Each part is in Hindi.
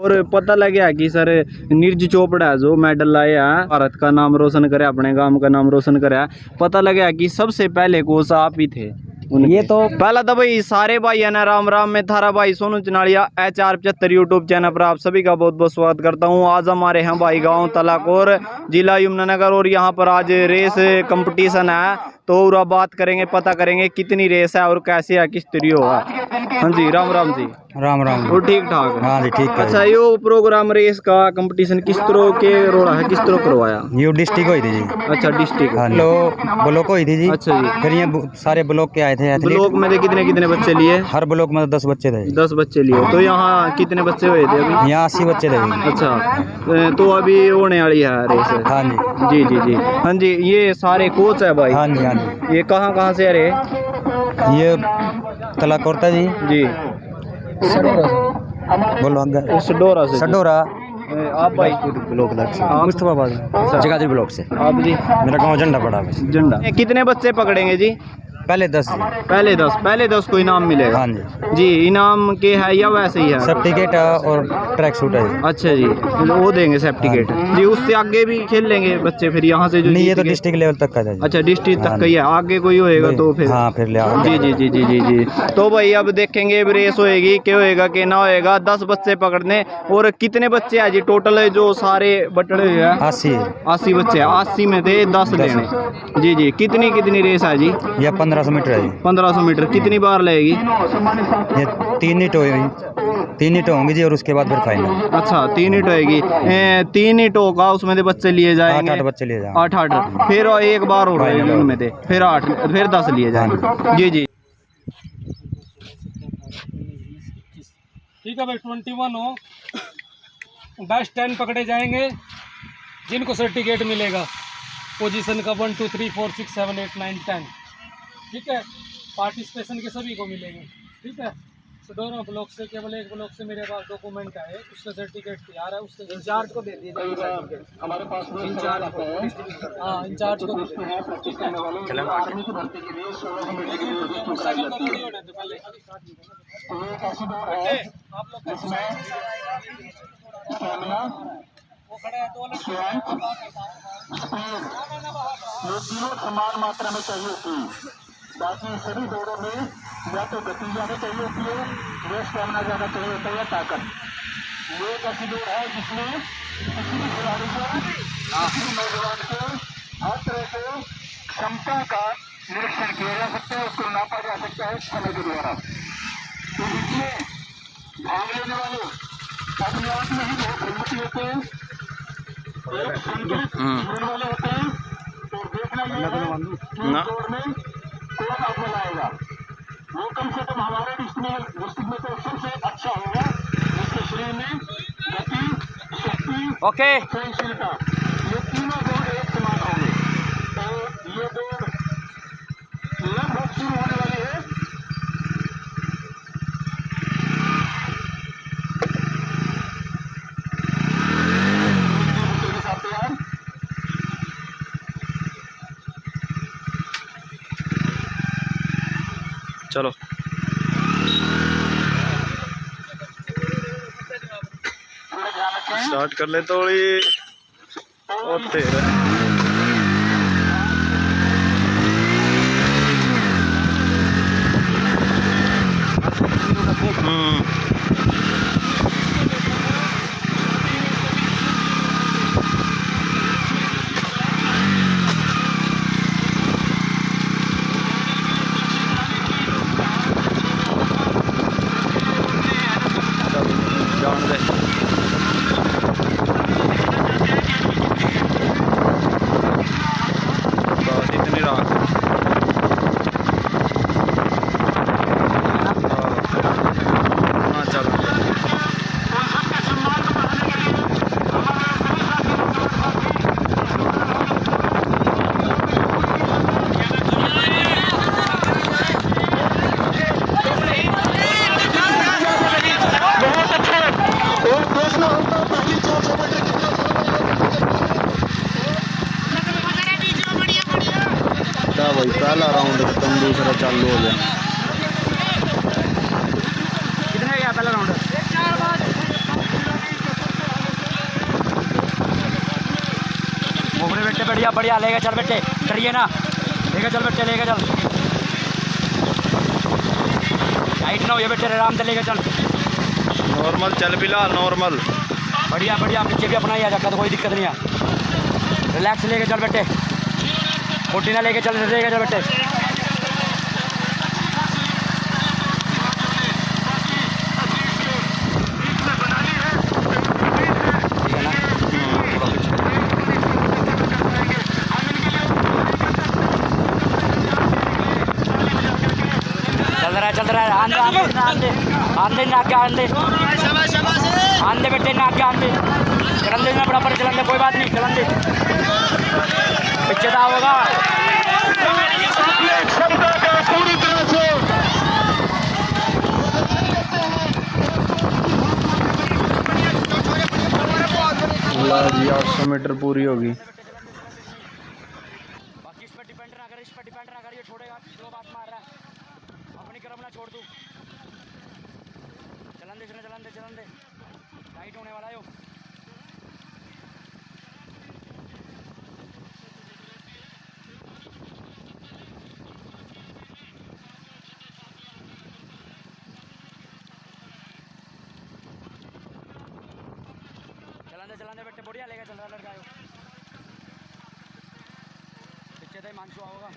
और पता लग गया कि सर नीरज चोपड़ा जो मेडल लाया है, भारत का नाम रोशन करे, अपने गांव का नाम रोशन करे, पता लगा कि सबसे पहले कोच आप ही थे। ये तो पहला तो भाई सारे भाई है ना, राम राम। में थारा भाई सोनू चनाड़िया HR75 यूट्यूब चैनल पर आप सभी का बहुत बहुत स्वागत करता हूँ। आज हमारे हैं भाई गांव तलाकोर, जिला यमुनानगर, और यहाँ पर आज रेस कंपटीशन है, तो और बात करेंगे, पता करेंगे कितनी रेस है और कैसे है, किस तरीके होगा। हाँ जी, राम राम जी। राम राम। और ठीक ठाक? हाँ जी ठीक है। अच्छा, यो प्रोग्राम रेस का कंपटीशन किस तरह के रोड़ा है, किस तरह करवाया? ये डिस्ट्रिक्ट हुई थी जी। अच्छा, डिस्ट्रिक्ट। हाँ, ब्लॉक हुई थी जी। अच्छा जी। फिर ये सारे ब्लॉक के आए थे एथलीट। ब्लॉक में कितने कितने बच्चे लिए? हर ब्लॉक में 10 बच्चे थे। 10 बच्चे लिए। तो यहाँ कितने बच्चे हुए थे अभी? यहाँ 80 बच्चे थे। अच्छा, तो अभी होने वाली है रेस? हाँ जी जी जी जी। हाँ जी, ये सारे कोच है भाई? हाँ जी हाँ जी। ये कहाँ से आ रहे? ये तलाकोर जी। जी, बोलो सडोरा से। सडोरा। आप भाई? ब्लॉक मुस्तफाबाद जगाधरी ब्लॉक से। आप जी? मेरा गांव झंडा पड़ा है। झंडा। कितने बच्चे पकड़ेंगे जी? पहले 10। पहले 10 को इनाम मिलेगा? हाँ जी। जी, इनाम के है या वैसे ही है? सर्टिफिकेट और ट्रैक सूट है। अच्छा जी, वो देंगे सर्टिफिकेट। जी, उससे आगे भी खेल लेंगे बच्चे फिर यहाँ से? जो नहीं, ये तो डिस्ट्रिक्ट लेवल तक का है। अच्छा, डिस्ट्रिक्ट तक का ही है, आगे कोई होएगा तो फिर? हाँ, फिर ले आओ। जी जी जी जी जी जी। तो भाई अब देखेंगे रेस होएगी, क्या होएगा क्या ना होएगा। 10 बच्चे पकड़ने, और कितने बच्चे हैं जी टोटल जो सारे बटड़े हुए हैं? 80 बच्चे। 80 में थे 10 लेने। जी जी। कितनी रेस है जी? ये 1500 मीटर है। 1500 मीटर। कितनी बार लगेगी? ये 3 हिट होंगी जी, और उसके बाद फिर फाइनल। अच्छा, 3 हिट होएगी। 3 हिट होगा, उसमें से बच्चे लिए जाएंगे? 8 बच्चे लिए जाएंगे। 8 फिर एक बार हो रही है उनमें से, फिर 8, फिर 10 लिए जाएंगे। जी जी। ठीक है भाई, 21 हो, बेस्ट 10 पकड़े जाएंगे, जिनको सर्टिफिकेट मिलेगा पोजीशन का 1 2 3 4 6 7 8 9 10। ठीक है, पार्टिसिपेशन के सभी को मिलेंगे। ठीक है, सडोरा ब्लॉक से केवल एक ब्लॉक से मेरे पास डॉक्यूमेंट है, उसका सर्टिफिकेट तैयार है, उसके इंचार्ज को दे दिया जाएगा। हमारे पास इंचार्ज को, हाँ इंचार्ज को। समान मात्रा में चाहिए होती है, बाकी सभी दौड़ों में या तो गति ज़्यादा चाहिए होती है, या स्टेमिना ज़्यादा चाहिए होता है, या ताकत। ये एक ऐसी दौड़ है जिसमें किसी भी खिलाड़ी को, किसी भी नौजवान को हर तरह से क्षमता का निरीक्षण किया जा सकता है, उसको नापा जा सकता है समय के द्वारा। तो इसमें भाग लेने वाले अपने आप में ही बहुत हिम्मती होते हैं, एक संतुलित जीवन वाले होते हैं। तो देखना ये है कि दौड़ में कौन अव्वल आएगा, वो कम से कम हमारे डिस्ट्रिक्ट में तो सबसे अच्छा होगा, जिसके शरीर में गति, शक्ति, सहनशीलता, ये तीनों दौड़ एक समान होंगे। तो ये दौड़ लगभग शुरू होने वाली है। चलो स्टार्ट कर ले थोड़ी। और तेरा जान दे। बस इतनी रात। हाँ चलो। भाई पहला राउंड खत्म, दूसरा चालू हो गया। कितना गया पहला राउंड? चल बढ़िया बढ़िया लेके चल बेटे, डरिए ना, लेके चल बेटे, लेके चल, टाइट ना हो ये बेटे, आराम से लेके चल, नॉर्मल चल बिलाल, नॉर्मल। बढ़िया बढ़िया, पीछे भी अपना ही आ जाता तो कोई दिक्कत नहीं है, रिलैक्स लेके चल बेटे, फोर्टी ना लेके चल बेटे। चल रहा है, आंधे आंधे आंधे आंधे ना क्या आंधे आंधे बेटे ना क्या आंधे, चलन दे ना बराबर, चलन दे, कोई बात नहीं, चलन दे, पीछे था होगा। जी 800 मीटर पूरी होगी। बाकी इस पर डिपेंड ना कर, इस पर डिपेंड ना कर, ये छोड़ेगा, दो बात मार रहा है, अपनी करम ना छोड़ तू, चलन दे चलन दे, टाइट होने वाला है वो। चलन दे बेटे, बढ़िया लेके चल रहा लड़का है, पीछे तो हिमांशु होगा।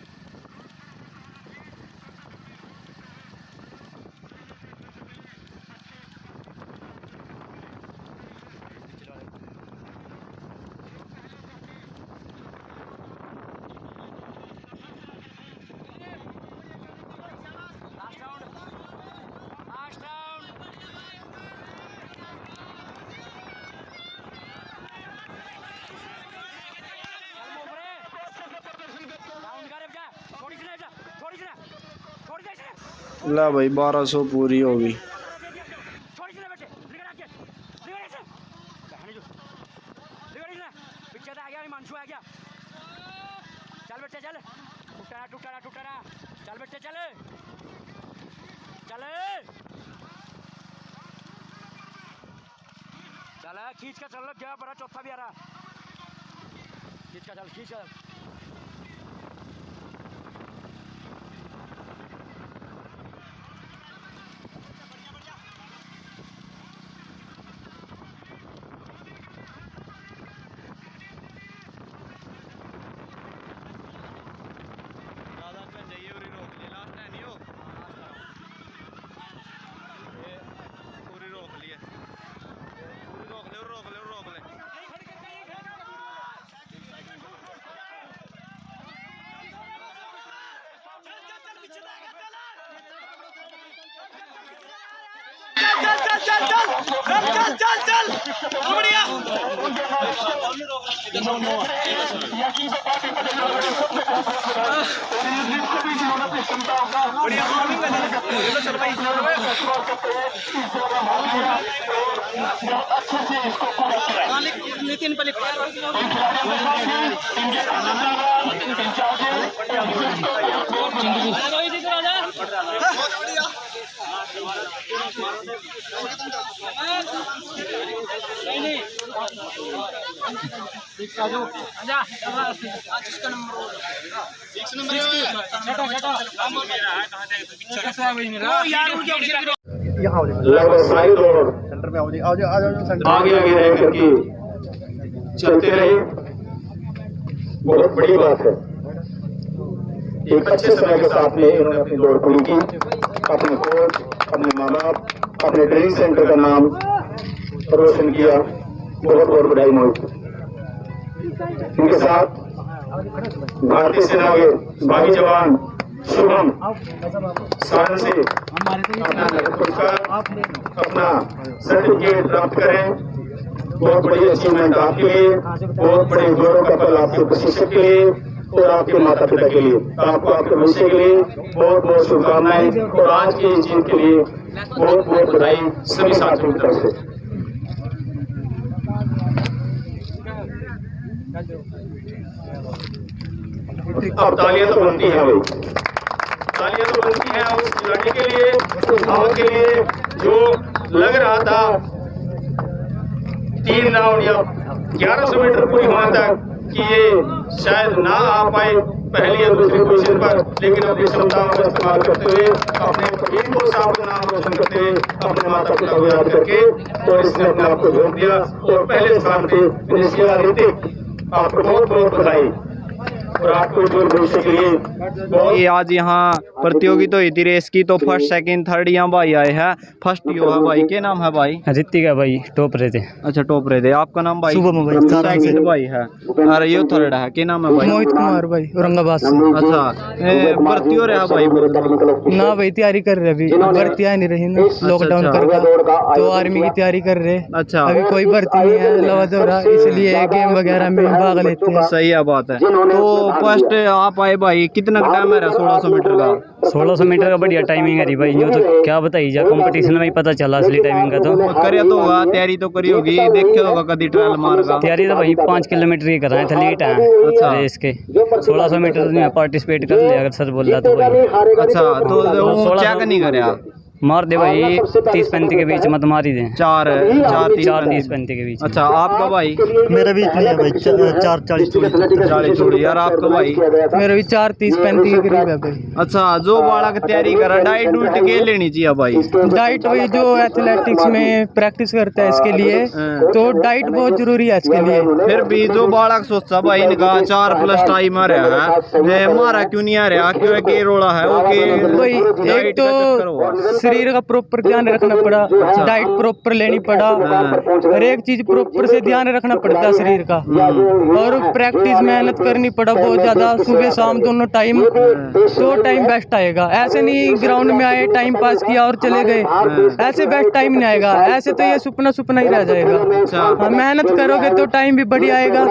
ला भाई 1200 पूरी होगी। चल बेटे चल, टूटा ना, चल बेटे चल, चल खींच का चल, गया बड़ा चौथा भी आ रहा, खींच का चल। चल बढ़िया नितिन पलिक लगभग सारे लोग सेंटर में आओ आगे रह करके चलते रहे, बहुत बड़ी बात है। एक अच्छे समय के साथ में इन्होंने अपनी दौड़ पूरी की, अपने कोच, अपने माँ बाप, अपने ट्रेनिंग सेंटर का नाम रोशन किया, बहुत बहुत बधाई मौजूद। इनके साथ भारतीय सेना के बागी जवान शुभम सारण से अपना पुरस्कार, अपना सर्टिफिकेट प्राप्त करें। बहुत बड़ी अचीवमेंट आपके लिए, बहुत बड़े गौरव का पल आपके प्रशिक्षक के लिए और आपके माता पिता के लिए, आपको आपके भविष्य के लिए बहुत बहुत शुभकामनाएं और आज की जीत के लिए बहुत बहुत बधाई सभी साथियों की तरफ से। अब तालियां तो बनती हैं भाई, तालियां तो बनती हैं उस खिलाड़ी के लिए, उस धावक के लिए जो लग रहा था 3 राउंड या 1100 मीटर पूरी होने तक कि ये शायद ना आ पाए पहली या दूसरी पोजीशन पर, लेकिन अपनी क्षमताओं का इस्तेमाल करते हुए, अपने टीम को साफ नाम रोशन करते हुए, अपने माता पिता को याद करके और इसने अपने आप को जोड़ दिया और पहले स्थान पे फिनिश किया। ऋतिक, आपको बहुत बहुत बधाई और आपको उज्जवल भविष्य के लिए। ये आज यहाँ प्रतियोगिता हुई थी रेस की, तो फर्स्ट सेकंड थर्ड यहाँ भाई आए हैं। फर्स्ट यो है भाई, क्या नाम है भाई? ऋतिक है भाई, टॉप रहे थे। अच्छा, टॉप रहे थे। आपका नाम भाई? शुभम भाई, सेकंड भाई है। अरे यो थर्ड है, क्या नाम है भाई? मोहित कुमार भाई, औरंगाबाद से। अच्छा, भर्ती हो रहा भाई? ना भाई, तैयारी कर रहे, अभी भर्ती आ नहीं रही ना, लॉकडाउन कर रहा, तो आर्मी की तैयारी कर रहे। अच्छा, अभी कोई भर्ती नहीं है लवा दौरा, इसलिए गेम वगैरह में भाग लेते हैं। सही है, बात है। तो फर्स्ट आप आए भाई, कितना टाइम है 1600 मीटर का? 1600 मीटर का बढ़िया टाइमिंग है भाई, यूँ तो क्या बताइए जा, कंपटीशन में ही पता चला असली टाइमिंग का। तो करे तो होगा, तैयारी तो करी होगी, देखे होगा कभी ट्रायल मार का? तैयारी तो भाई 5 किलोमीटर ही कराए थे, लेट है रेस के। 1600 मीटर में पार्टिसिपेट कर लिया अगर सर बोल रहा तो भाई। अच्छा, तो क्या नहीं करे मार दे भाई, 30-35 के बीच मत मार ही दे। 4-30-35 के बीच। अच्छा, आपका भाई? मेरा भी इतना है भाई, 4-40 चूड़ी। यार आपका भाई? मेरा भी 4-30-35 के करीब है भाई। अच्छा, जो बालक तैयारी करा, डाइट उल्ट के लेनी चाहिए भाई? डाइट वही जो एथलेटिक्स में प्रैक्टिस करता है इसके लिए, तो डाइट बहुत जरूरी है इसके लिए। फिर भी जो बालक सोचता भाई इनका 4+ टाइम आ रहा है, मारा क्यों नहीं आ रहा, क्यों के रोड़ा है भाई? एक तो शरीर का प्रॉपर ध्यान रखना पड़ा, डाइट प्रॉपर लेनी पड़ा, हर एक चीज प्रॉपर से ध्यान रखना पड़ता है शरीर का, और प्रैक्टिस मेहनत करनी पड़ा बहुत ज्यादा, सुबह शाम दोनों टाइम, तो टाइम बेस्ट आएगा। ऐसे नहीं ग्राउंड में आए टाइम पास किया और चले गए, ऐसे बेस्ट टाइम नहीं आएगा। ऐसे तो ये सुपना ही रह जाएगा। हाँ, मेहनत करोगे तो टाइम भी बढ़िया आएगा।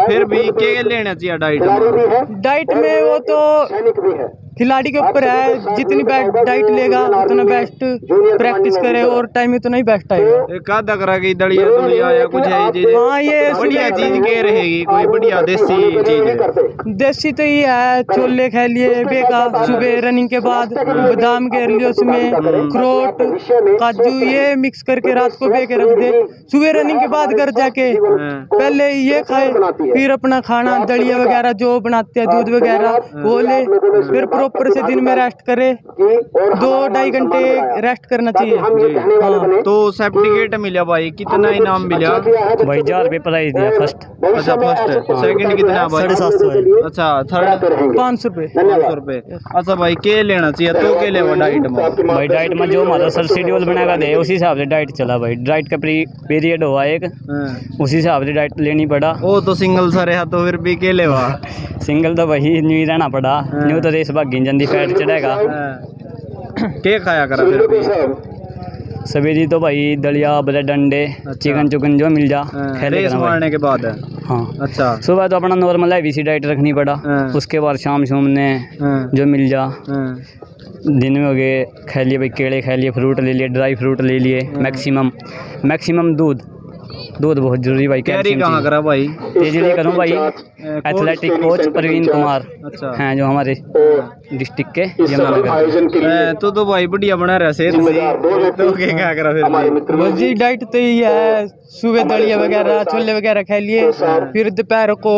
फिर भी क्या लेना चाहिए डाइट में? वो तो खिलाड़ी के ऊपर है, जितनी बेस्ट डाइट लेगा उतना बेस्ट प्रैक्टिस करे और टाइम उतना ही बेस्ट आएगा। का दकरा की दलिया दुलिया या कुछ है चीज? हाँ, ये बढ़िया चीज के रहेगी, कोई बढ़िया देसी चीज? देसी तो ये है, छोले खा लिए बेका सुबह रनिंग के बाद, बादाम घेर लियो उसमें, अखरोट काजू ये मिक्स करके रात को बेके रख दे, सुबह रनिंग के बाद घर जाके पहले ये खाए, फिर अपना खाना दलिया वगैरह जो बनाते हैं दूध वगैरह वो ले, फिर प्रॉपर से दिन में रेस्ट करे, 2-2.5 घंटे रेस्ट करना चाहिए। हाँ। तो सर्टिफिकेट मिला भाई, कितना इनाम मिला भाई? 1000 रुपये प्राइज दिया फर्स्ट। अच्छा, फर्स्ट। सेकंड कितना भाई? 750। अच्छा, थर्ड 500 रुपये। 500 रुपये। अच्छा भाई, के लेना चाहिए तो के ले डाइट में? भाई डाइट में जो हमारा सर शेड्यूल बनाएगा दे, उसी हिसाब से डाइट चला भाई। डाइट का पीरियड हुआ एक, उसी हिसाब से डाइट लेनी पड़ा। वो तो सिंगल सर है, तो फिर भी के लेवा? सिंगल तो भाई न्यू ही रहना पड़ा, न्यू तो रेस भागी जल्दी फैट चढ़ेगा। के खाया करा फिर भी? सवेरी तो भाई दलिया ब्रेड अंडे चिकन चुकन जो मिल जा रेस मारने के बाद है। हाँ। अच्छा, सुबह तो अपना नॉर्मल हैवी डाइट रखनी पड़ा, उसके बाद शाम ने जो मिल जा। दिन में हो गए खा लिए भाई, केले खा लिए, फ्रूट ले लिए, ड्राई फ्रूट ले लिए, मैक्सिमम दूध बहुत जरूरी भाई। तैयारी कहाँ करा भाई? तेजली करूँ भाई, एथलेटिक कोच प्रवीण कुमार हैं जो हमारे डिस्ट्रिक्ट के यमुनानगर। तो भाई बढ़िया बना रहा सेहत तो क्या करा फिर जी? डाइट तो यही है, सुबह दलिया वगैरह छोले वगैरह खा लिए, फिर दोपहर को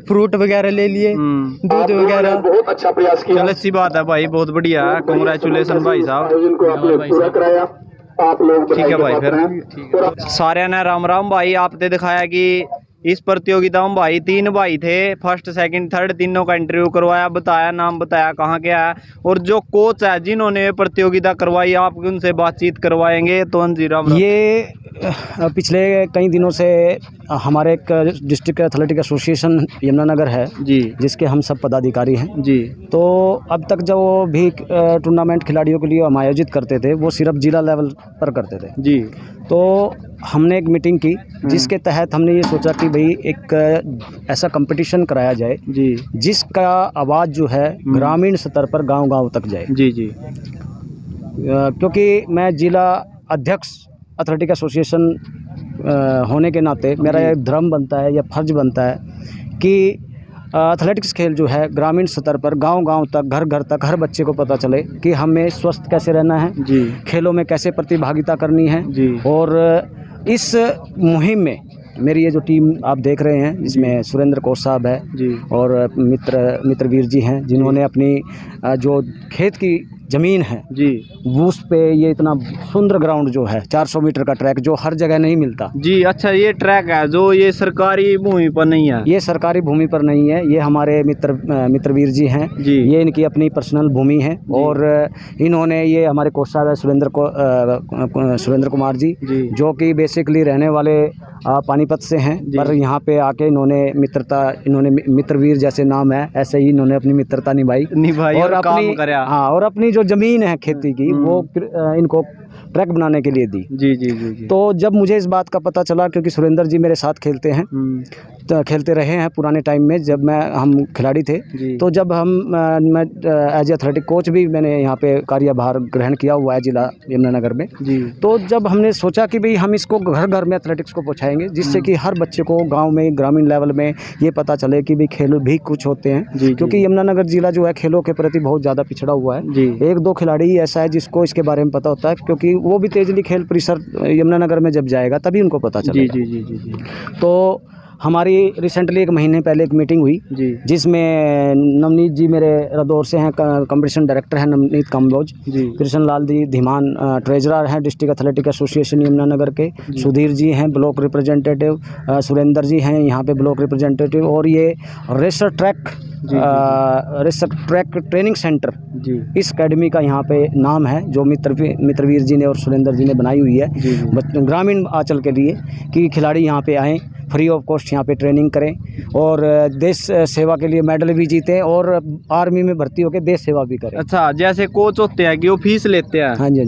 फ्रूट वगैरह ले लिए, दूध वगैरह। बहुत अच्छा प्रयास किया, चलो अच्छी बात है भाई, बहुत बढ़िया, कांग्रेचुलेशन भाई साहब। आप लोग ठीक है भाई, फिर सारे ने राम राम भाई। आपने दिखाया कि इस प्रतियोगिता में भाई 3 भाई थे, फर्स्ट सेकंड थर्ड तीनों का इंटरव्यू करवाया, बताया नाम बताया कहाँ के है, और जो कोच है जिन्होंने प्रतियोगिता करवाई आप उनसे बातचीत करवाएंगे। तो राम ये पिछले कई दिनों से हमारे एक डिस्ट्रिक्ट एथलेटिक एसोसिएशन यमुनानगर है जी, जिसके हम सब पदाधिकारी हैं जी। तो अब तक जो भी टूर्नामेंट खिलाड़ियों के लिए हम आयोजित करते थे वो सिर्फ जिला लेवल पर करते थे जी। तो हमने एक मीटिंग की जिसके तहत हमने ये सोचा कि भाई एक ऐसा कंपटीशन कराया जाए जी, जिसका आवाज़ जो है ग्रामीण स्तर पर गांव-गांव तक जाए। जी जी। क्योंकि मैं जिला अध्यक्ष एथलेटिक एसोसिएशन होने के नाते मेरा एक धर्म बनता है या फर्ज बनता है कि एथलेटिक्स खेल जो है ग्रामीण स्तर पर गांव-गांव तक घर-घर तक हर बच्चे को पता चले कि हमें स्वस्थ कैसे रहना है जी, खेलों में कैसे प्रतिभागिता करनी है जी, और इस मुहिम में मेरी ये जो टीम आप देख रहे हैं, जिसमें सुरेंद्र कौर साहब है जी और मित्रवीर जी हैं, जिन्होंने अपनी जो खेत की ज़मीन है जी उस पे ये इतना सुंदर ग्राउंड जो है 400 मीटर का ट्रैक जो हर जगह नहीं मिलता। जी। अच्छा, ये ट्रैक है जो ये सरकारी भूमि पर नहीं है? ये सरकारी भूमि पर नहीं है, ये हमारे मित्रवीर जी हैं जी। ये इनकी अपनी पर्सनल भूमि है और इन्होंने ये हमारे कोच साहब है सुरेंद्र कुमार जी, जो कि बेसिकली रहने वाले पानीपत से हैं, पर यहाँ पे आके इन्होंने मित्रवीर जैसे नाम है ऐसे ही इन्होंने अपनी मित्रता निभाई और काम करा। हाँ, और अपनी जो ज़मीन है खेती की वो इनको ट्रैक बनाने के लिए दी। जी जी जी जी। तो जब मुझे इस बात का पता चला, क्योंकि सुरेंद्र जी मेरे साथ खेलते हैं, तो खेलते रहे हैं पुराने टाइम में जब हम खिलाड़ी थे, तो जब मैं एज एथलेटिक कोच भी मैंने यहाँ पे कार्यभार ग्रहण किया हुआ है जिला यमुनानगर में जी। तो जब हमने सोचा कि भाई हम इसको घर घर में एथलेटिक्स को पहुँचाएंगे, जिससे कि हर बच्चे को गाँव में ग्रामीण लेवल में ये पता चले कि भाई खेल भी कुछ होते हैं, क्योंकि यमुनानगर जिला जो है खेलों के प्रति बहुत ज़्यादा पिछड़ा हुआ है। एक दो खिलाड़ी ऐसा है जिसको इसके बारे में पता होता है, क्योंकि वो भी तेजली खेल परिसर यमुनानगर में जब जाएगा तभी उनको पता चलेगा। जी जी जी जी। तो हमारी रिसेंटली 1 महीने पहले एक मीटिंग हुई जिसमें नवनीत जी मेरे रदौर से हैं, कंपटीशन डायरेक्टर हैं नवनीत काम्बोज, कृष्ण लाल जी धीमान ट्रेजरर हैं डिस्ट्रिक्ट एथलेटिक एसोसिएशन यमुनानगर के, सुधीर जी हैं ब्लॉक रिप्रेजेंटेटिव, सुरेंद्र जी हैं यहाँ पे ब्लॉक रिप्रेजेंटेटिव, और ये रेसर ट्रैक ट्रेनिंग सेंटर इस एकेडमी का यहाँ पे नाम है, जो मित्रवीर जी ने और सुरेंद्र जी ने बनाई हुई है ग्रामीण आंचल के लिए, कि खिलाड़ी यहाँ पे आएँ, फ्री ऑफ कॉस्ट यहाँ पे ट्रेनिंग करें और देश सेवा के लिए मेडल भी जीतें और आर्मी में भर्ती होकर देश सेवा भी करें। अच्छा, जैसे कोच होते हैं कि वो फीस लेते हैं हाँ जी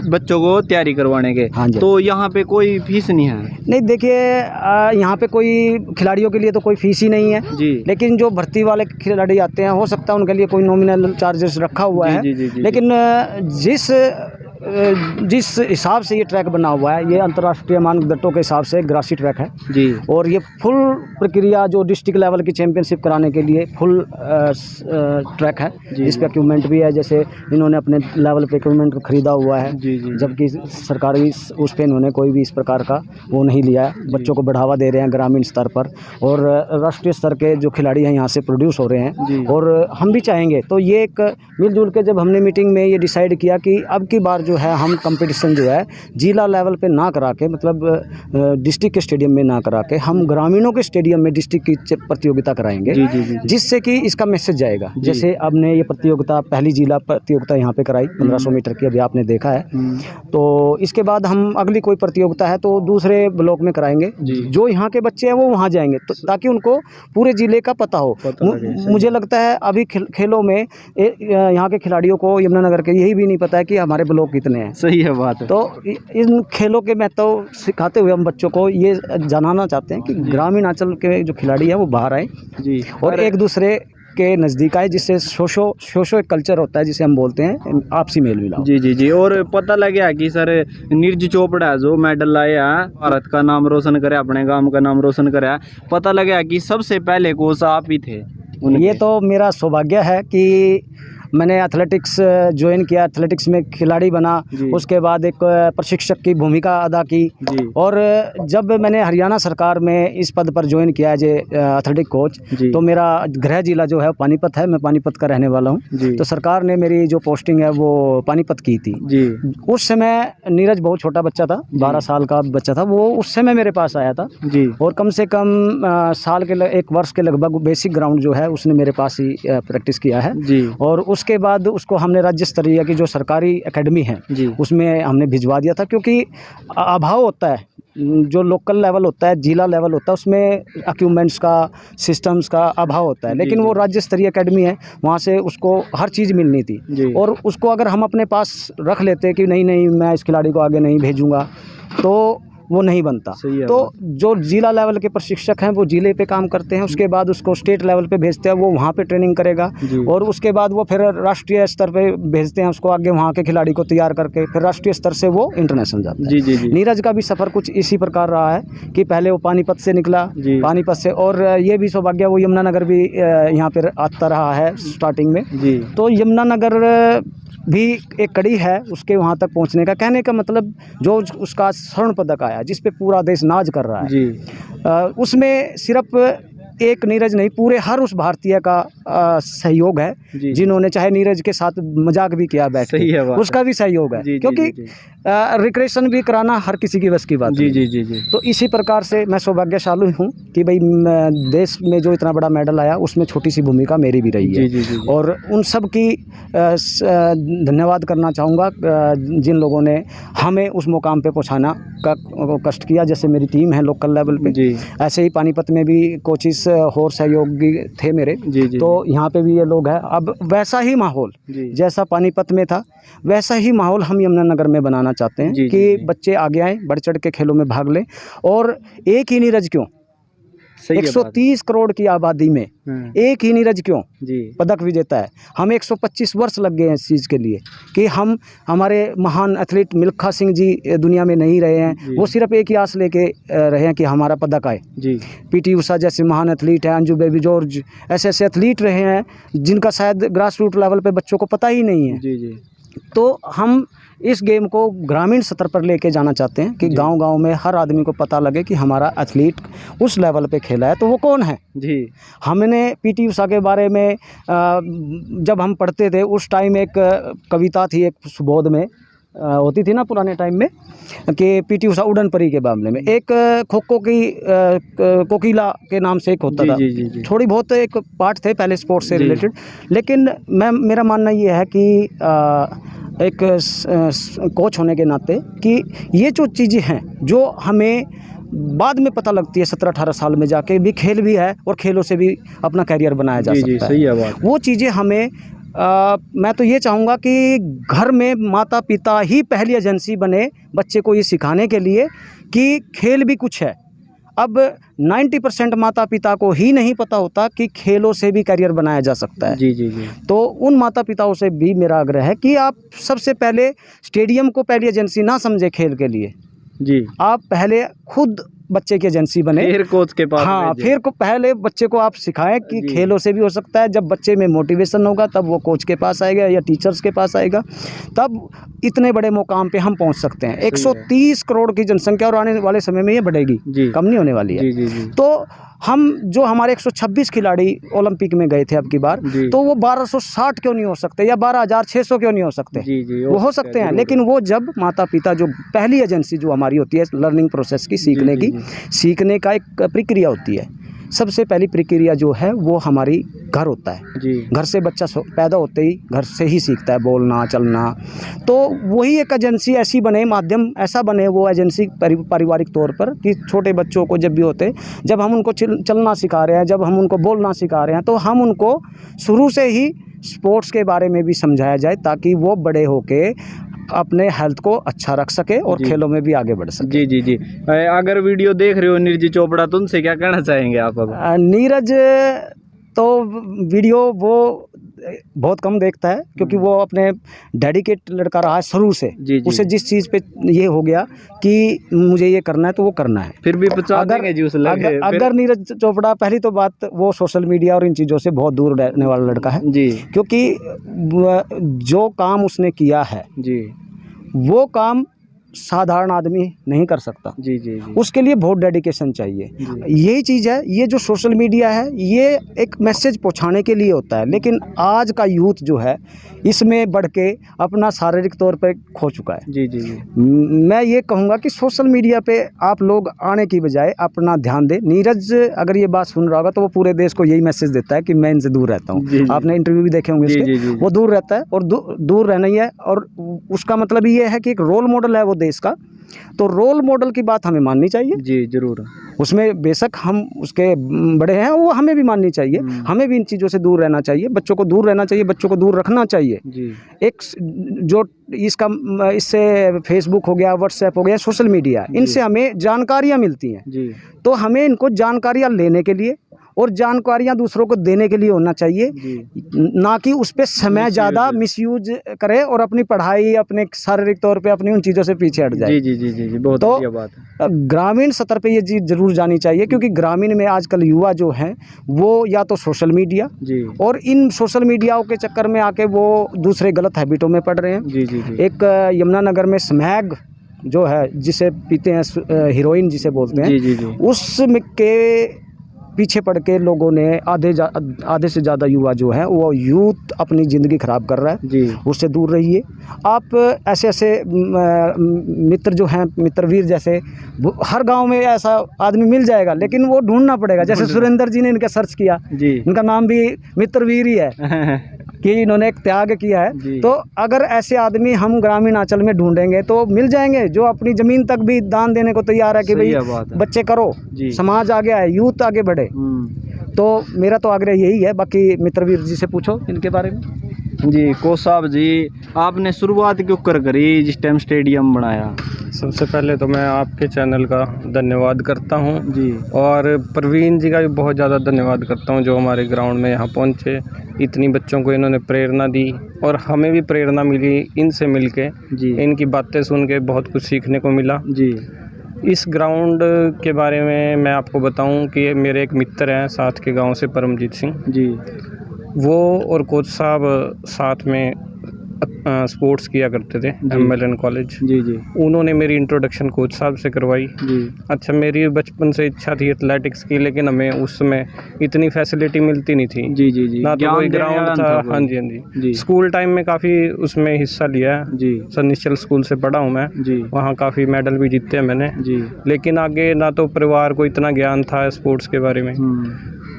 बच्चों को तैयारी करवाने के, हाँ जी, तो यहाँ पे कोई फीस नहीं है? नहीं, देखिए यहाँ पे कोई खिलाड़ियों के लिए तो कोई फीस ही नहीं है जी, लेकिन जो भर्ती वाले खिलाड़ी आते हैं हो सकता है उनके लिए कोई नॉमिनल चार्जेस रखा हुआ है, लेकिन जिस हिसाब से ये ट्रैक बना हुआ है, ये अंतर्राष्ट्रीय मानदंडों के हिसाब से ग्रासी ट्रैक है जी, और ये फुल प्रक्रिया जो डिस्ट्रिक्ट लेवल की चैंपियनशिप कराने के लिए फुल ट्रैक है, इस पे इक्विपमेंट भी है, जैसे इन्होंने अपने लेवल पे इक्विपमेंट को खरीदा हुआ है, जबकि सरकारी उस पर इन्होंने कोई भी इस प्रकार का वो नहीं लिया है। बच्चों को बढ़ावा दे रहे हैं ग्रामीण स्तर पर, और राष्ट्रीय स्तर के जो खिलाड़ी हैं यहाँ से प्रोड्यूस हो रहे हैं, और हम भी चाहेंगे। तो ये एक मिलजुल के जब हमने मीटिंग में ये डिसाइड किया कि अब की बार जो है हम कंपटीशन जो है जिला लेवल पे ना करा के, मतलब डिस्ट्रिक्ट के स्टेडियम में ना करा के, हम ग्रामीणों के स्टेडियम में डिस्ट्रिक्ट की प्रतियोगिता कराएंगे, जिससे कि इसका मैसेज जाएगा। जैसे आपने ये प्रतियोगिता पहली जिला प्रतियोगिता यहाँ पे कराई 1500 मीटर की, अभी आपने देखा है, तो इसके बाद हम अगली कोई प्रतियोगिता है तो दूसरे ब्लॉक में कराएंगे, जो यहाँ के बच्चे हैं वो वहाँ जाएंगे, तो ताकि उनको पूरे जिले का पता हो। मुझे लगता है अभी खेलों में यहाँ के खिलाड़ियों को यमुनानगर के यही भी नहीं पता है कि हमारे ब्लॉक कितने हैं। सही है बात है। तो इन खेलों के महत्व सिखाते हुए हम बच्चों को ये जानना चाहते हैं कि ग्रामीण अंचल के जो खिलाड़ी हैं वो बाहर आए जी, और एक दूसरे के नज़दीक आए, जिससे सोशो एक कल्चर होता है जिसे हम बोलते हैं आपसी मेल मिलाप। जी जी जी। और पता लगा कि सर नीरज चोपड़ा जो मेडल लाया, भारत का नाम रोशन करे, अपने गांव का नाम रोशन करे, पता लगा कि सबसे पहले कोच आप ही थे। ये तो मेरा सौभाग्य है कि मैंने एथलेटिक्स ज्वाइन किया, एथलेटिक्स में खिलाड़ी बना, उसके बाद एक प्रशिक्षक की भूमिका अदा की, और जब मैंने हरियाणा सरकार में इस पद पर ज्वाइन किया एज एथलेटिक कोच, तो मेरा गृह जिला जो है पानीपत है, मैं पानीपत का रहने वाला हूँ, तो सरकार ने मेरी जो पोस्टिंग है वो पानीपत की थी। उस समय नीरज बहुत छोटा बच्चा था, 12 साल का बच्चा था वो, उस समय मेरे पास आया था और कम से कम साल के 1 वर्ष के लगभग बेसिक ग्राउंड जो है उसने मेरे पास ही प्रैक्टिस किया है, और उसके बाद उसको हमने राज्य स्तरीय की जो सरकारी एकेडमी है उसमें हमने भिजवा दिया था, क्योंकि अभाव होता है, जो लोकल लेवल होता है, जिला लेवल होता है, उसमें इक्विपमेंट्स का, सिस्टम्स का अभाव होता है, लेकिन वो राज्य स्तरीय एकेडमी है, वहाँ से उसको हर चीज़ मिलनी थी, और उसको अगर हम अपने पास रख लेते कि नहीं मैं इस खिलाड़ी को आगे नहीं भेजूँगा, तो वो नहीं बनता। तो जो जिला लेवल के प्रशिक्षक हैं वो जिले पे काम करते हैं, उसके बाद उसको स्टेट लेवल पे भेजते हैं, वो वहाँ पे ट्रेनिंग करेगा, और उसके बाद वो फिर राष्ट्रीय स्तर पे भेजते हैं उसको, आगे वहाँ के खिलाड़ी को तैयार करके फिर राष्ट्रीय स्तर से वो इंटरनेशनल जाता है। नीरज का भी सफ़र कुछ इसी प्रकार रहा है कि पहले वो पानीपत से निकला, पानीपत से, और ये भी सौभाग्य वो यमुनानगर भी यहाँ पर आता रहा है स्टार्टिंग में। तो यमुनानगर भी एक कड़ी है उसके वहाँ तक पहुँचने का। कहने का मतलब जो उसका स्वर्ण पदक आया जिस पे पूरा देश नाज कर रहा है जी उसमें सिर्फ एक नीरज नहीं, पूरे हर उस भारतीय का सहयोग है जी। जिन्होंने चाहे नीरज के साथ मजाक भी किया बैठ सही है बात उसका भी सहयोग है। जी, जी, क्योंकि जी, जी। रिक्रेशन भी कराना हर किसी की बस की बात जी नहीं। जी जी जी तो इसी प्रकार से मैं सौभाग्यशाली हूँ कि भाई देश में जो इतना बड़ा मेडल आया उसमें छोटी सी भूमिका मेरी भी रही है। जी, जी, जी, जी। और उन सब की धन्यवाद करना चाहूँगा जिन लोगों ने हमें उस मुकाम पे पहुँचाना का कष्ट किया। जैसे मेरी टीम है लोकल लेवल पे, जी ऐसे ही पानीपत में भी कोचिस और सहयोगी थे मेरे। जी जी तो यहाँ पे भी ये लोग हैं। अब वैसा ही माहौल जी जैसा पानीपत में था वैसा ही माहौल हम यमुनानगर में बनाना चाहते हैं जी, जी, कि जी। बच्चे आगे आएँ, बढ़ चढ़ के खेलों में भाग लें। और एक ही नीरज क्यों, सही है बात 130 करोड़ की आबादी में एक ही नीरज क्यों जी पदक विजेता है। हम 125 वर्ष लग गए हैं इस चीज़ के लिए कि हम हमारे महान एथलीट मिल्खा सिंह जी दुनिया में नहीं रहे हैं। जी। वो सिर्फ एक ही आस लेके रहे हैं कि हमारा पदक आए। जी पीटी उषा जैसे महान एथलीट हैं, अंजू बेबी जॉर्ज ऐसे ऐसे एथलीट रहे हैं जिनका शायद ग्रास रूट लेवल पे बच्चों को पता ही नहीं है। जी जी तो हम इस गेम को ग्रामीण स्तर पर लेके जाना चाहते हैं कि गांव-गांव में हर आदमी को पता लगे कि हमारा एथलीट उस लेवल पे खेला है तो वो कौन है। जी हमने पीटी उषा के बारे में जब हम पढ़ते थे उस टाइम एक कविता थी, एक सुबोध में होती थी ना पुराने टाइम में कि पीटी उषा उड़न परी के मामले में। एक खो-खो की कोकिला के नाम से एक होता जी, था। जी, जी, जी। थोड़ी बहुत एक पार्ट थे पहले स्पोर्ट्स से जी। रिलेटेड। लेकिन मेरा मानना ये है कि एक कोच होने के नाते कि ये जो चीज़ें हैं जो हमें बाद में पता लगती है 17-18 साल में जाके भी, खेल भी है और खेलों से भी अपना कैरियर बनाया जा जी सकता जी है। सही है बात वो चीज़ें हमें मैं तो ये चाहूँगा कि घर में माता पिता ही पहली एजेंसी बने बच्चे को ये सिखाने के लिए कि खेल भी कुछ है। अब 90% माता पिता को ही नहीं पता होता कि खेलों से भी करियर बनाया जा सकता है। जी जी जी तो उन माता पिताओं से भी मेरा आग्रह है कि आप सबसे पहले स्टेडियम को पहली एजेंसी ना समझे खेल के लिए। जी आप पहले खुद बच्चे की एजेंसी बने। फिर कोच के पास हाँ, भेजें। फिर को पहले बच्चे को आप सिखाएं कि जी। खेलों से भी हो सकता है। जब बच्चे में मोटिवेशन होगा तब वो कोच के पास आएगा या टीचर्स के पास आएगा, तब इतने बड़े मुकाम पे हम पहुंच सकते हैं। 130 करोड़ की जनसंख्या और आने वाले समय में ये बढ़ेगी, जी। कम नहीं होने वाली है। जी जी जी तो हम जो हमारे 126 खिलाड़ी ओलंपिक में गए थे अब की बार, जी। तो वो 1260 क्यों नहीं हो सकते या 12,600 क्यों नहीं हो सकते। जी जी वो हो सकते हैं, जरूर। लेकिन वो जब माता पिता जो पहली एजेंसी जो हमारी होती है लर्निंग प्रोसेस की, सीखने जी, की, सीखने का एक प्रक्रिया होती है। सबसे पहली प्रक्रिया जो है वो हमारी घर होता है। जी घर से बच्चा पैदा होते ही घर से ही सीखता है बोलना चलना। तो वही एक एजेंसी ऐसी बने, माध्यम ऐसा बने वो एजेंसी पारिवारिक तौर पर कि छोटे बच्चों को जब भी होते, जब हम उनको चलना सिखा रहे हैं, जब हम उनको बोलना सिखा रहे हैं, तो हम उनको शुरू से ही स्पोर्ट्स के बारे में भी समझाया जाए ताकि वो बड़े होके अपने हेल्थ को अच्छा रख सके और जी। खेलों में भी आगे बढ़ सके। जी जी जी अगर वीडियो देख रहे हो नीरज चोपड़ा तो उनसे क्या कहना चाहेंगे आप अब? नीरज तो वीडियो वो बहुत कम देखता है क्योंकि वो अपने डेडिकेट लड़का रहा है शुरू से। जी, जी। उसे जिस चीज़ पे ये हो गया कि मुझे ये करना है तो वो करना है। फिर भी पहुंचा देंगे जी उस लड़के अगर नीरज चोपड़ा, पहली तो बात वो सोशल मीडिया और इन चीज़ों से बहुत दूर रहने वाला लड़का है। जी क्योंकि जो काम उसने किया है जी वो काम साधारण आदमी नहीं कर सकता। जी जी जी उसके लिए बहुत डेडिकेशन चाहिए। यही चीज़ है, ये जो सोशल मीडिया है ये एक मैसेज पहुंचाने के लिए होता है, लेकिन आज का यूथ जो है इसमें बढ़ के अपना शारीरिक तौर पर खो चुका है। जी जी जी मैं ये कहूँगा कि सोशल मीडिया पे आप लोग आने की बजाय अपना ध्यान दें। नीरज अगर ये बात सुन रहा होगा तो वो पूरे देश को यही मैसेज देता है कि मैं इनसे दूर रहता जी, हूँ। जी। आपने इंटरव्यू भी देखे होंगे जी, इसके। जी, जी, जी। वो दूर रहता है और दूर रहना ही है। और उसका मतलब ये है कि एक रोल मॉडल है वो देश का, तो रोल मॉडल की बात हमें माननी चाहिए। जी जरूर उसमें बेशक हम उसके बड़े हैं, वो हमें भी माननी चाहिए। हमें भी इन चीज़ों से दूर रहना चाहिए, बच्चों को दूर रहना चाहिए, बच्चों को दूर रखना चाहिए। जी एक जो इससे फेसबुक हो गया, व्हाट्सएप हो गया, सोशल मीडिया, इनसे हमें जानकारियाँ मिलती हैं। जी तो हमें इनको जानकारियाँ लेने के लिए और जानकारियाँ दूसरों को देने के लिए होना चाहिए, ना कि उस पर समय ज़्यादा मिसयूज करे और अपनी पढ़ाई, अपने शारीरिक तौर पे अपनी उन चीज़ों से पीछे हट जाए। जी बहुत तो बढ़िया बात है। ग्रामीण स्तर पे ये चीज़ जरूर जानी चाहिए, क्योंकि ग्रामीण में आजकल युवा जो हैं वो या तो सोशल मीडिया जी और इन सोशल मीडियाओं के चक्कर में आके वो दूसरे गलत हैबिटों में पड़ रहे हैं। जी एक यमुनानगर में स्मैग जो है, जिसे पीते हैं, हीरोइन जिसे बोलते हैं, जी उसमें के पीछे पड़ के लोगों ने आधे से ज़्यादा युवा जो है वो यूथ अपनी ज़िंदगी ख़राब कर रहा है। जी उससे दूर रहिए। आप ऐसे मित्र जो हैं, मित्रवीर जैसे, हर गांव में ऐसा आदमी मिल जाएगा, लेकिन वो ढूंढना पड़ेगा। जैसे सुरेंद्र जी ने इनका सर्च किया जी, इनका नाम भी मित्रवीर ही है कि इन्होंने एक त्याग किया है। तो अगर ऐसे आदमी हम ग्रामीण अंचल में ढूंढेंगे तो मिल जाएंगे, जो अपनी ज़मीन तक भी दान देने को तैयार है कि भाई बच्चे करो, समाज आगे आए, यूथ आगे बढ़े। तो मेरा तो आग्रह यही है। बाकी मित्रवीर जी से पूछो इनके बारे में। जी कोच साहब जी, आपने शुरुआत क्यों करी जिस टाइम स्टेडियम बनाया? सबसे पहले तो मैं आपके चैनल का धन्यवाद करता हूं जी, और प्रवीण जी का भी बहुत ज़्यादा धन्यवाद करता हूं, जो हमारे ग्राउंड में यहाँ पहुँचे, इतनी बच्चों को इन्होंने प्रेरणा दी और हमें भी प्रेरणा मिली इनसे मिलके। जी इनकी बातें सुन के बहुत कुछ सीखने को मिला। जी इस ग्राउंड के बारे में मैं आपको बताऊं कि मेरे एक मित्र हैं साथ के गांव से, परमजीत सिंह जी, वो और कोच साहब साथ में स्पोर्ट्स किया करते थे MLN कॉलेज। जी उन्होंने मेरी इंट्रोडक्शन कोच साहब से करवाई। जी अच्छा, मेरी बचपन से इच्छा थी एथलेटिक्स की, लेकिन हमें उस समय इतनी फैसिलिटी मिलती नहीं थी। जी ना तो कोई ग्राउंड था। हाँ जी। स्कूल टाइम में काफ़ी उसमें हिस्सा लिया है जी, सर स्कूल से पढ़ा हूँ मैं जी वहाँ, काफ़ी मेडल भी जीते हैं मैंने जी, लेकिन आगे ना तो परिवार को इतना ज्ञान था स्पोर्ट्स के बारे में,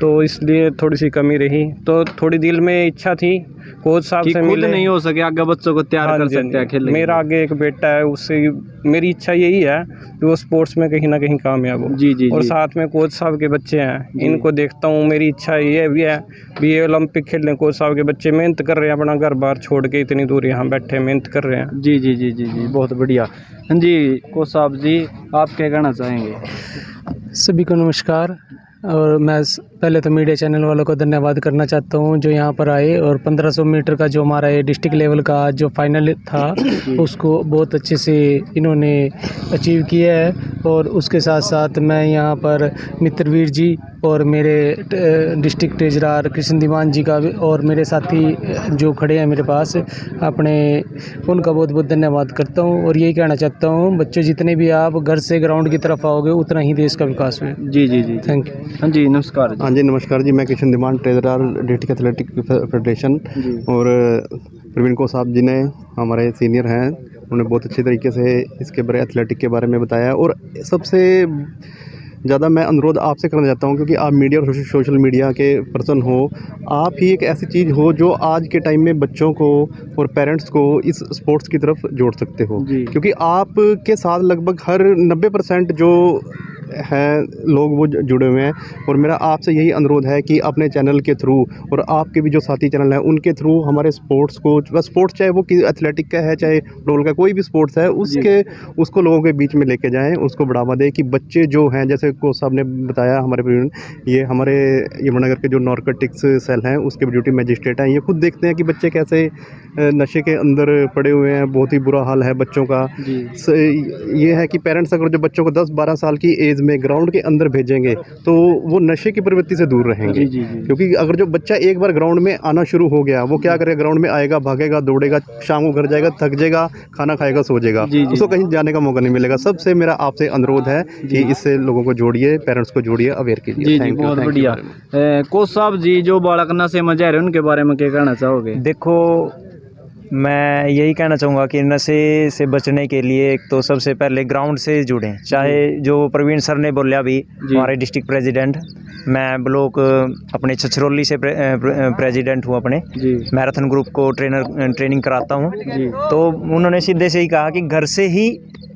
तो इसलिए थोड़ी सी कमी रही। तो थोड़ी दिल में इच्छा थी कोच साहब से खुद मिले। नहीं हो सके, आगे बच्चों को तैयार कर सकते हैं खेलने। मेरा आगे एक बेटा है, उससे मेरी इच्छा यही है कि वो स्पोर्ट्स में कहीं ना कहीं कामयाब हो। जी और साथ में कोच साहब के बच्चे हैं, इनको देखता हूँ, मेरी इच्छा ये भी है भी ये ओलंपिक खेलने। कोच साहब के बच्चे मेहनत कर रहे हैं, अपना घर बार छोड़ के इतनी दूर यहाँ बैठे मेहनत कर रहे हैं। जी बहुत बढ़िया। हाँ जी कोच साहब जी, आप क्या कहना चाहेंगे? सभी को नमस्कार। और मैं पहले तो मीडिया चैनल वालों को धन्यवाद करना चाहता हूँ जो यहाँ पर आए, और 1500 मीटर का जो हमारा ये डिस्ट्रिक्ट लेवल का जो फाइनल था उसको बहुत अच्छे से इन्होंने अचीव किया है। और उसके साथ साथ मैं यहाँ पर मित्रवीर जी और मेरे डिस्ट्रिक्ट ट्रेजरर कृष्ण दीवान जी का भी, और मेरे साथी जो खड़े हैं मेरे पास अपने, उनका बहुत बहुत धन्यवाद करता हूँ। और यही कहना चाहता हूँ, बच्चों जितने भी आप घर से ग्राउंड की तरफ आओगे उतना ही देश का विकास हुए। जी थैंक यू। हाँ जी नमस्कार। हाँ जी नमस्कार जी, मैं कृष्ण दीवान ट्रेजरर डिस्ट्रिक्ट एथलेटिक फेडरेशन। और प्रवीण को साहब जी ने हमारे सीनियर हैं, उन्होंने बहुत अच्छे तरीके से इसके बारे एथलेटिक के बारे में बताया। और सबसे ज़्यादा मैं अनुरोध आपसे करना चाहता हूँ, क्योंकि आप मीडिया और सोशल मीडिया के पर्सन हो, आप ही एक ऐसी चीज़ हो जो आज के टाइम में बच्चों को और पेरेंट्स को इस स्पोर्ट्स की तरफ जोड़ सकते हो। क्योंकि आपके साथ लगभग हर 90% जो हैं लोग वो जुड़े हुए हैं। और मेरा आपसे यही अनुरोध है कि अपने चैनल के थ्रू और आपके भी जो साथी चैनल हैं उनके थ्रू हमारे स्पोर्ट्स को, स्पोर्ट्स चाहे वो एथलेटिक का है चाहे फुटबॉल का, कोई भी स्पोर्ट्स है, उसको लोगों के बीच में लेके जाएं, उसको बढ़ावा दें कि बच्चे जो हैं, जैसे कोच साहब ने बताया, ये हमारे यमुनानगर के जो नारकोटिक्स सेल हैं उसके ड्यूटी मजिस्ट्रेट हैं, ये खुद देखते हैं कि बच्चे कैसे नशे के अंदर पड़े हुए हैं। बहुत ही बुरा हाल है बच्चों का। ये है कि पेरेंट्स अगर जो बच्चों को 10-12 साल की एज में ग्राउंड के अंदर भेजेंगे तो वो नशे की प्रवृत्ति से दूर रहेंगे। क्योंकि अगर जो बच्चा एक बार ग्राउंड में आना शुरू हो गया, वो क्या करेगा, ग्राउंड में आएगा, भागेगा, दौड़ेगा, शाम को घर जाएगा, थक जाएगा, खाना खाएगा, सो जाएगा, उसको कहीं जाने का मौका नहीं मिलेगा। सबसे मेरा आपसे अनुरोध है कि इससे लोगों को जोड़िए, पेरेंट्स को जोड़िए, अवेयर कीजिए। जी बहुत बढ़िया। कोच साहब जी, जो बालक नशे में जा रहे हैं उनके बारे में क्या कहना चाहोगे? देखो, मैं यही कहना चाहूँगा कि नशे से बचने के लिए एक तो सबसे पहले ग्राउंड से जुड़ें। चाहे जो प्रवीण सर ने बोला अभी, हमारे डिस्ट्रिक्ट प्रेसिडेंट, मैं ब्लॉक अपने छछरौली से प्रेसिडेंट हूँ अपने मैराथन ग्रुप को ट्रेनिंग कराता हूँ। तो उन्होंने सीधे से ही कहा कि घर से ही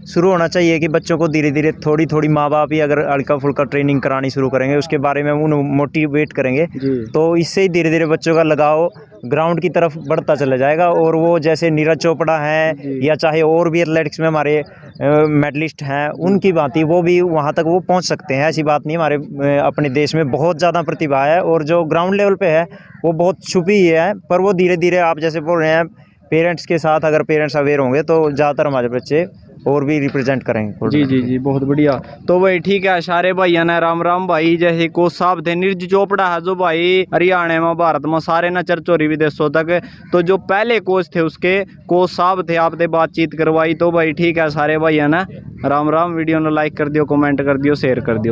शुरू होना चाहिए कि बच्चों को धीरे धीरे थोड़ी थोड़ी माँ बाप ही अगर हल्का फुल्का ट्रेनिंग करानी शुरू करेंगे, उसके बारे में उन मोटिवेट करेंगे, तो इससे ही धीरे धीरे बच्चों का लगाव ग्राउंड की तरफ बढ़ता चला जाएगा। और वो जैसे नीरज चोपड़ा हैं या चाहे और भी एथलेटिक्स में हमारे मेडलिस्ट हैं, उनकी भांति वो भी वहाँ तक वो पहुँच सकते हैं। ऐसी बात नहीं, हमारे अपने देश में बहुत ज़्यादा प्रतिभा है और जो ग्राउंड लेवल पे है वो बहुत छुपी ही है, पर वो धीरे धीरे आप जैसे बोल रहे हैं पेरेंट्स के साथ, अगर पेरेंट्स अवेयर होंगे तो ज़्यादातर हमारे बच्चे और भी रिप्रेजेंट करेंगे। जी जी जी, बहुत बढ़िया। तो भाई ठीक है, सारे भाइयों ने राम राम भाई। जैसे कोच साहब थे नीरज चोपड़ा है जो भाई हरियाणा में भारत में सारे न चर्चोरी विदेशों तक, तो जो पहले कोच थे उसके कोच साहब थे, आपने बातचीत करवाई। तो भाई ठीक है, सारे भाइयों ने राम राम। वीडियो ने लाइक कर दियो, कमेंट कर दियो, शेयर कर दियो।